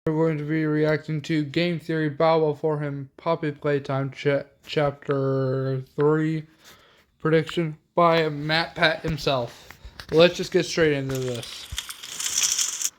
We're going to be reacting to Game Theory Bow Wow for Him Poppy Playtime Chapter 3 prediction by MatPat himself. Let's just get straight into this.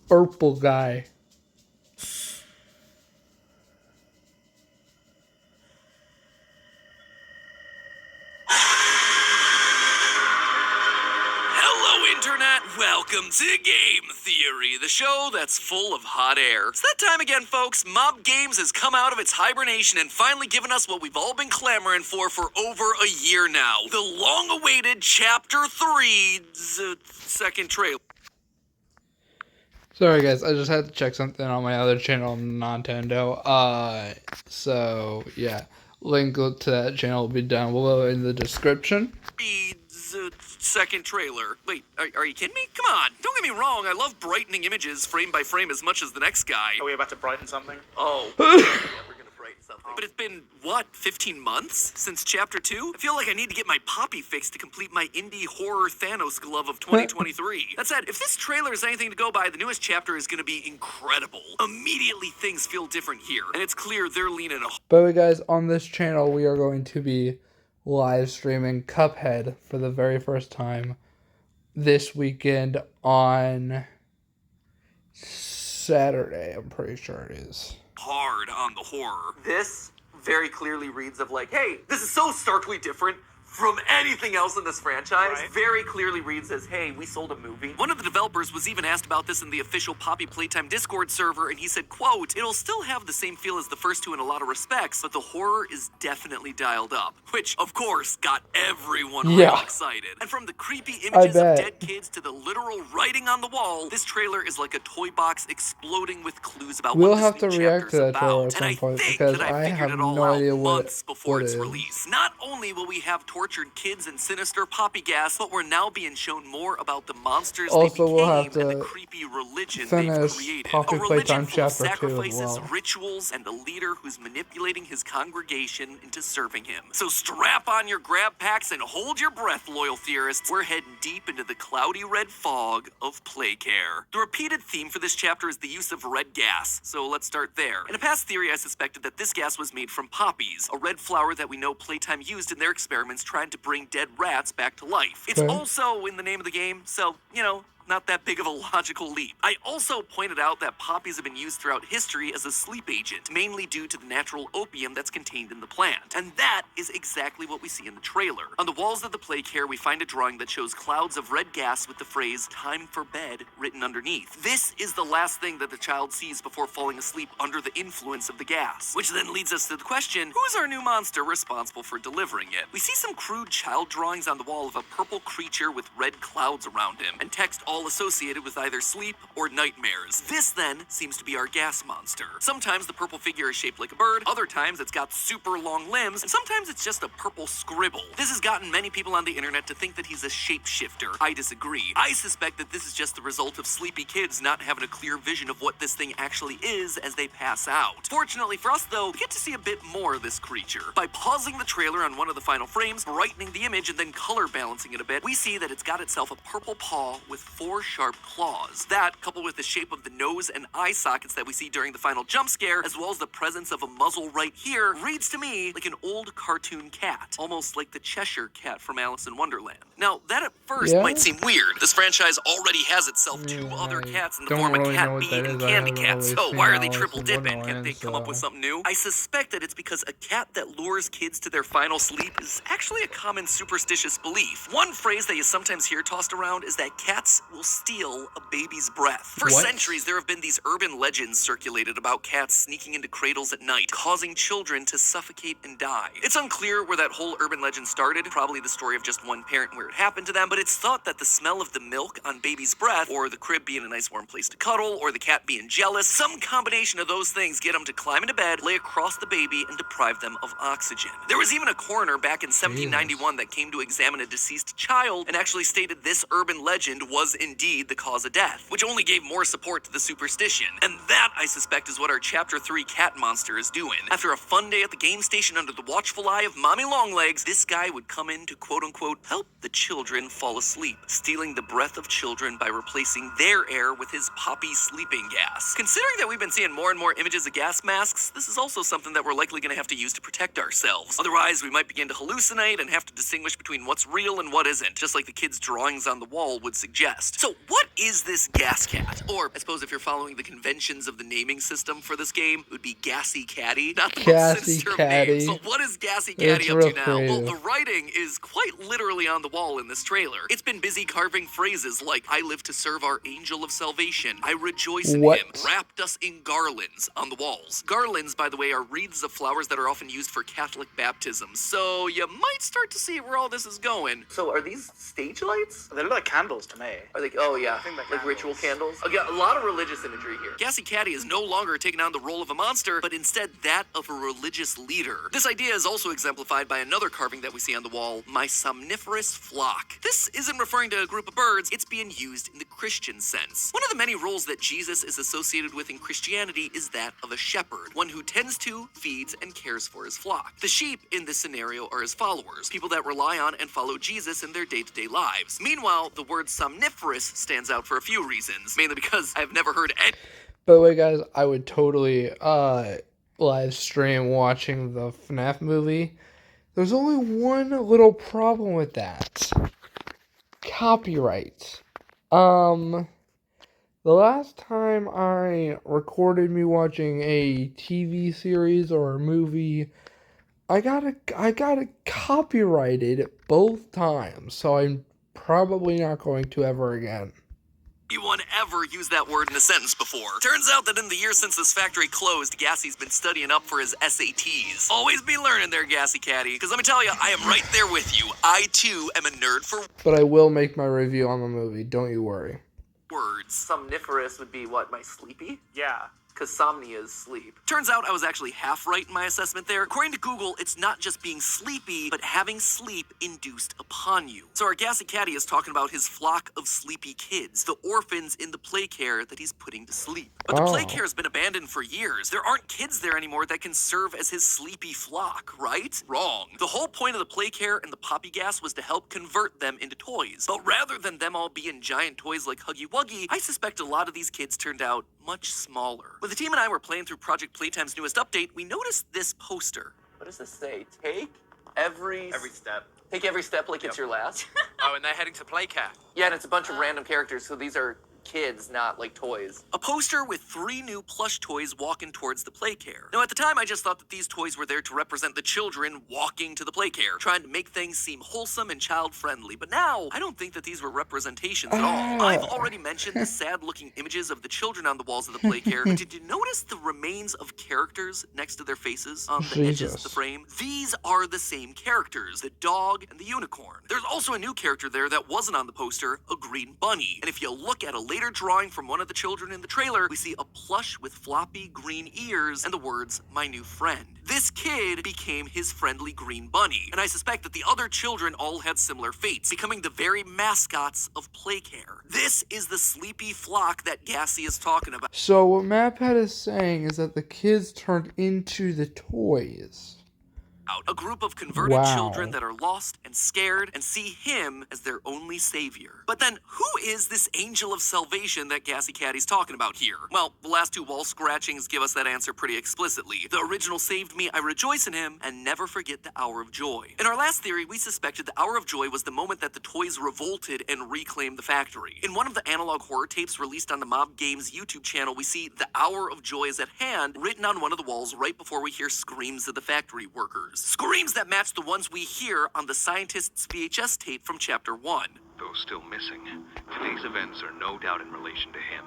Purple guy. Welcome to Game Theory, the show that's full of hot air. It's that time again, folks. Mob Games has come out of its hibernation and finally given us what we've all been clamoring for over a year now. The long-awaited Chapter 3 second trailer. Sorry guys, I just had to check something on my other channel, Nintendo. So yeah, link to that channel will be down below in the description. Second trailer. Wait, are you kidding me? Come on. Don't get me wrong, I love brightening images frame by frame as much as the next guy. Are we about to brighten something? Oh. Yeah, we're gonna brighten something. But it's been, what, 15 months since Chapter 2? I feel like I need to get my Poppy fix to complete my indie horror Thanos glove of 2023. That said, if this trailer is anything to go by, the newest chapter is gonna be incredible. Immediately things feel different here, and it's clear they're leaning a... By the way guys, on this channel we are going to be live streaming Cuphead for the very first time this weekend on Saturday, I'm pretty sure it is. Hard on the horror. This very clearly reads of like, hey, this is so starkly different from anything else in this franchise. Right. Very clearly reads as, hey, we sold a movie. One of the developers was even asked about this in the official Poppy Playtime Discord server, and he said, quote, it'll still have the same feel as the first two in a lot of respects, but the horror is definitely dialed up. Which, of course, got everyone real excited. And from the creepy images of dead kids to the literal writing on the wall, this trailer is like a toy box exploding with clues about We'll what have this to new react to that trailer about. at some And point I think because that I figured have it all no out idea months before its is. release. Not only will we have tortured kids and sinister poppy gas, but we're now being shown more about the monsters Also, they became we'll have to and the creepy religion they've finish created. Poppy A religion Playtime full of Chapter 2 as sacrifices, well. rituals, and a leader who's manipulating his congregation into serving him. So strap on your grab packs and hold your breath, loyal theorists. We're heading deep into the cloudy red fog of Playcare. The repeated theme for this chapter is the use of red gas, so let's start there. In a past theory, I suspected that this gas was made from poppies, a red flower that we know Playtime used in their experiments trying to bring dead rats back to life. It's also in the name of the game, so, you know, not that big of a logical leap. I also pointed out that poppies have been used throughout history as a sleep agent, mainly due to the natural opium that's contained in the plant. And that is exactly what we see in the trailer. On the walls of the Playcare, we find a drawing that shows clouds of red gas with the phrase, "time for bed," written underneath. This is the last thing that the child sees before falling asleep under the influence of the gas. Which then leads us to the question, who's our new monster responsible for delivering it? We see some crude child drawings on the wall of a purple creature with red clouds around him, and text all associated with either sleep or nightmares. This then seems to be our gas monster. Sometimes the purple figure is shaped like a bird, other times it's got super long limbs, and sometimes it's just a purple scribble. This has gotten many people on the internet to think that he's a shapeshifter. I disagree. I suspect that this is just the result of sleepy kids not having a clear vision of what this thing actually is as they pass out. Fortunately for us though, we get to see a bit more of this creature. By pausing the trailer on one of the final frames, brightening the image, and then color balancing it a bit, we see that it's got itself a purple paw with 4 sharp claws. That, coupled with the shape of the nose and eye sockets that we see during the final jump scare, as well as the presence of a muzzle right here, reads to me like an old cartoon cat. Almost like the Cheshire Cat from Alice in Wonderland. Now, that at first might seem weird. This franchise already has itself 2 other cats in the form of Cat Bean and Candy Cat, so why are they triple dipping? Can't they come up with something new? I suspect that it's because a cat that lures kids to their final sleep is actually a common superstitious belief. One phrase that you sometimes hear tossed around is that cats will steal a baby's breath. For centuries, there have been these urban legends circulated about cats sneaking into cradles at night, causing children to suffocate and die. It's unclear where that whole urban legend started, probably the story of just one parent where it happened to them, but it's thought that the smell of the milk on baby's breath, or the crib being a nice warm place to cuddle, or the cat being jealous, some combination of those things get them to climb into bed, lay across the baby, and deprive them of oxygen. There was even a coroner back in 1791 that came to examine a deceased child and actually stated this urban legend was indeed the cause of death, which only gave more support to the superstition. And that, I suspect, is what our Chapter 3 cat monster is doing. After a fun day at the game station under the watchful eye of Mommy Longlegs, this guy would come in to quote-unquote help the children fall asleep, stealing the breath of children by replacing their air with his poppy sleeping gas. Considering that we've been seeing more and more images of gas masks, this is also something that we're likely going to have to use to protect ourselves. Otherwise, we might begin to hallucinate and have to distinguish between what's real and what isn't, just like the kids' drawings on the wall would suggest. So what is this gas cat? Or, I suppose if you're following the conventions of the naming system for this game, it would be Gassy Caddy. Not the most Gassy sinister of Caddy. names. So what is Gassy Caddy It's up real to now? Well, creative. the writing is quite literally on the wall in this trailer. It's been busy carving phrases like, I live to serve our angel of salvation, I rejoice in What? him, wrapped us in garlands on the walls. Garlands, by the way, are wreaths of flowers that are often used for Catholic baptisms, so you might start to see where all this is going. So are these stage lights? They look like candles to me. Are they, oh yeah, I think they're like candles. ritual candles? Okay, a lot of religious imagery here. Gassy Caddy is no longer taking on the role of a monster, but instead that of a religious leader. This idea is also exemplified by another carving that we see on the wall, my somniferous flock. This isn't referring to a group of birds, it's being used in the Christian sense. One of the many roles that Jesus is associated with in Christianity is that of a shepherd, one who tends to, feeds, and cares for his flock. The sheep in this scenario are his followers, people that rely on and follow Jesus in their day-to-day lives. Meanwhile, the word somniferous stands out for a few reasons, mainly because I've never heard any. By the way, guys, I would totally live stream watching the FNAF movie. There's only one little problem with that. Copyright. The last time I recorded me watching a TV series or a movie, I got it copyrighted both times, so I'm probably not going to ever again. Anyone ever used that word in a sentence before. Turns out that in the years since this factory closed, Gassy's been studying up for his SATs. Always be learning there, Gassy Caddy, because let me tell you, I am right there with you. I, too, am a nerd for But I will make my review on the movie, don't you worry. words. Somniferous would be what, my sleepy? Yeah. Because somnia is sleep. Turns out I was actually half right in my assessment there. According to Google, it's not just being sleepy, but having sleep induced upon you. So our Gassy Caddy is talking about his flock of sleepy kids, the orphans in the play care that he's putting to sleep. But the play Oh. care has been abandoned for years. There aren't kids there anymore that can serve as his sleepy flock, right? Wrong. The whole point of the play care and the poppy gas was to help convert them into toys. But rather than them all being giant toys like Huggy Wuggy, I suspect a lot of these kids turned out much smaller. When the team and I were playing through Project Playtime's newest update, we noticed this poster. What does this say? Take every step. Take every step like it's your last? Oh, and they're heading to Playcat. Yeah, and it's a bunch of random characters, so these are kids, not like toys. A poster with 3 new plush toys walking towards the play care. Now, at the time, I just thought that these toys were there to represent the children walking to the play care, trying to make things seem wholesome and child-friendly. But now, I don't think that these were representations at all. I've already mentioned the sad-looking images of the children on the walls of the play care, but did you notice the remains of characters next to their faces on the edges of the Jesus. frame? These are the same characters, the dog and the unicorn. There's also a new character there that wasn't on the poster, a green bunny. And if you look at a later drawing from one of the children in the trailer, we see a plush with floppy green ears and the words, my new friend. This kid became his friendly green bunny, and I suspect that the other children all had similar fates, becoming the very mascots of Playcare. This is the sleepy flock that Gassy is talking about. So what MatPat is saying is that the kids turned into the toys. A group of converted Wow. children that are lost and scared and see him as their only savior. But then, who is this angel of salvation that Gassy Caddy's talking about here? Well, the last 2 wall scratchings give us that answer pretty explicitly. The original saved me, I rejoice in him, and never forget the hour of joy. In our last theory, we suspected the hour of joy was the moment that the toys revolted and reclaimed the factory. In one of the analog horror tapes released on the Mob Games YouTube channel, we see the hour of joy is at hand written on one of the walls right before we hear screams of the factory workers. Screams that match the ones we hear on the scientist's VHS tape from Chapter 1. Though still missing, today's events are no doubt in relation to him.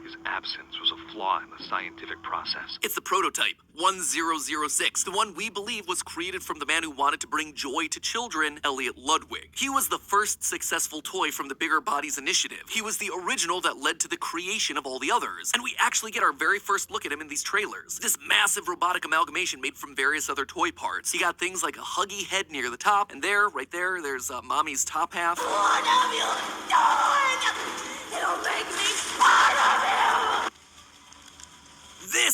His absence was a flaw in the scientific process. It's the prototype, 1006, the one we believe was created from the man who wanted to bring joy to children, Elliot Ludwig. He was the first successful toy from the Bigger Bodies initiative. He was the original that led to the creation of all the others, and we actually get our very first look at him in these trailers. This massive robotic amalgamation made from various other toy parts. You got things like a huggy head near the top, and there, right there, there's Mommy's top half. One of you, darn!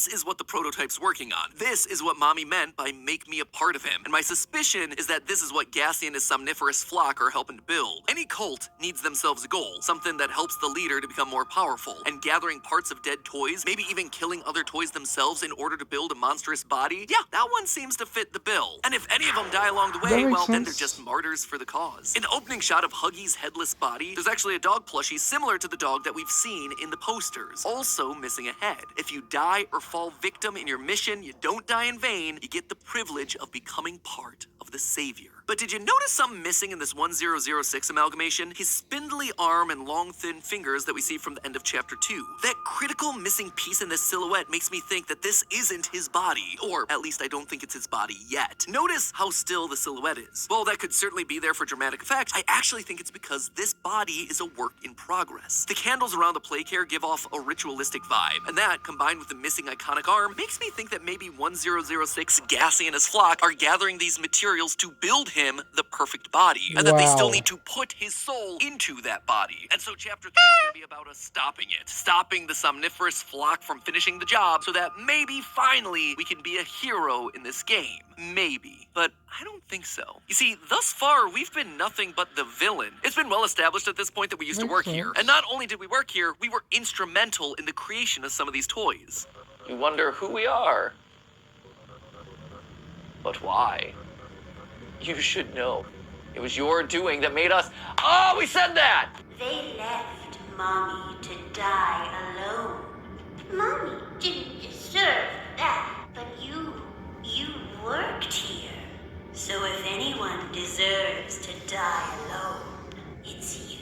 This is what the prototype's working on. This is what Mommy meant by make me a part of him. And my suspicion is that this is what Gassi and his somniferous flock are helping to build. Any cult needs themselves a goal, something that helps the leader to become more powerful. And gathering parts of dead toys, maybe even killing other toys themselves in order to build a monstrous body, yeah, that one seems to fit the bill. And if any of them die along the way, That makes well, then they're sense. just martyrs for the cause. In the opening shot of Huggy's headless body, there's actually a dog plushie similar to the dog that we've seen in the posters, also missing a head. If you die or fall victim in your mission, you don't die in vain, you get the privilege of becoming part of the savior. But did you notice something missing in this 1006 amalgamation? His spindly arm and long thin fingers that we see from the end of chapter 2. That critical missing piece in this silhouette makes me think that this isn't his body, or at least I don't think it's his body yet. Notice how still the silhouette is. Well, that could certainly be there for dramatic effect. I actually think it's because this body is a work in progress. The candles around the Playcare give off a ritualistic vibe, and that, combined with the missing iconic arm, makes me think that maybe 1006 Gassi and his flock are gathering these materials to build him the perfect body, and that they still Wow. need to put his soul into that body. And so chapter 3 is going to be about us stopping it, stopping the somniferous flock from finishing the job, so that maybe finally we can be a hero in this game. Maybe. But I don't think so. You see, thus far, we've been nothing but the villain. It's been well established at this point that we used to Makes work sense. here. And not only did we work here, we were instrumental in the creation of some of these toys. You wonder who we are. But why? You should know. It was your doing that made us. Oh, we said that! They left Mommy to die alone. Mommy didn't deserve that, but you worked here. So if anyone deserves to die alone, it's you.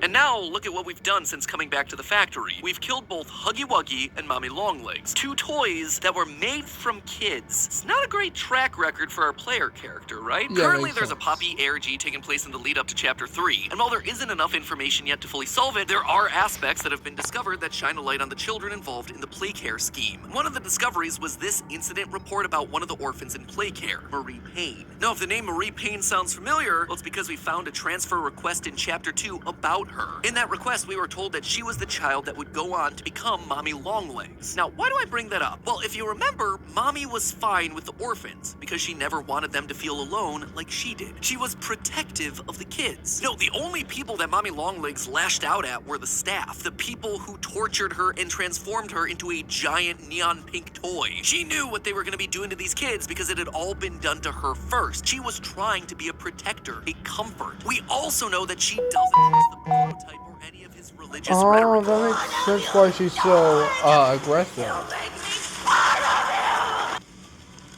And now, look at what we've done since coming back to the factory. We've killed both Huggy Wuggy and Mommy Longlegs, two toys that were made from kids. It's not a great track record for our player character, right? Yeah, Currently, makes there's a sense. Poppy ARG taking place in the lead up to Chapter 3, and while there isn't enough information yet to fully solve it, there are aspects that have been discovered that shine a light on the children involved in the Playcare scheme. One of the discoveries was this incident report about one of the orphans in Playcare, Marie Payne. Now, if the name Marie Payne sounds familiar, well, it's because we found a transfer request in Chapter 2 about her. In that request, we were told that she was the child that would go on to become Mommy Longlegs. Now, why do I bring that up? Well, if you remember, Mommy was fine with the orphans because she never wanted them to feel alone like she did. She was protective of the kids. No, the only people that Mommy Longlegs lashed out at were the staff, the people who tortured her and transformed her into a giant neon pink toy. She knew what they were going to be doing to these kids because it had all been done to her first. She was trying to be a protector, a comfort. We also know that she doesn't trust the prototype or any of his religious Oh, rhetoric. that makes sense why she's so aggressive.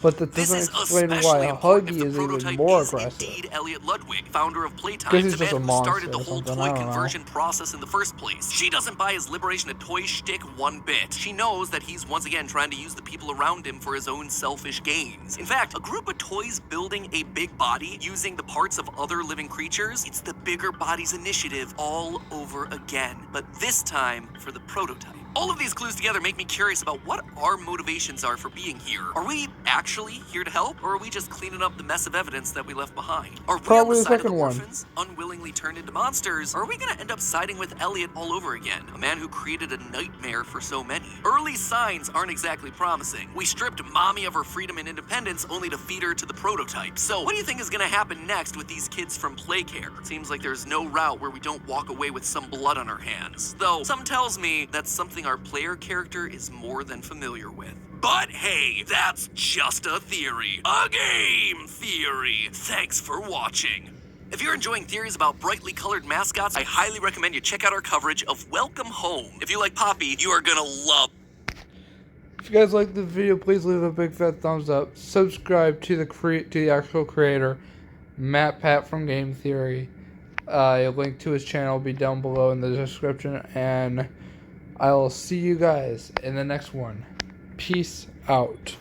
But that This doesn't is explain especially why important if Huggy the is even prototype more is aggressive. indeed Elliot Ludwig, founder of Playtime, Guess he's the just man a who monster started the or whole something, toy I don't know. conversion process in the first place. She doesn't buy his liberation of toy shtick one bit. She knows that he's once again trying to use the people around him for his own selfish gains. In fact, a group of toys building a big body using the parts of other living creatures, it's the Bigger Bodies Initiative all over again, but this time for the prototype. All of these clues together make me curious about what our motivations are for being here. Are we actually here to help, or are we just cleaning up the mess of evidence that we left behind? Are we Probably on the the side of the second one. orphans, unwillingly turned into monsters, or are we going to end up siding with Elliot all over again, a man who created a nightmare for so many? Early signs aren't exactly promising. We stripped Mommy of her freedom and independence only to feed her to the prototype. So what do you think is going to happen next with these kids from Playcare? Seems like there's no route where we don't walk away with some blood on our hands. Though, something tells me that's something our player character is more than familiar with. But hey, that's just a theory. A game theory. Thanks for watching. If you're enjoying theories about brightly colored mascots, I highly recommend you check out our coverage of Welcome Home. If you like Poppy, you are gonna love. If you guys like the video, please leave a big fat thumbs up. Subscribe to the actual creator, Matt Pat from Game Theory. A link to his channel will be down below in the description, and I'll see you guys in the next one. Peace out.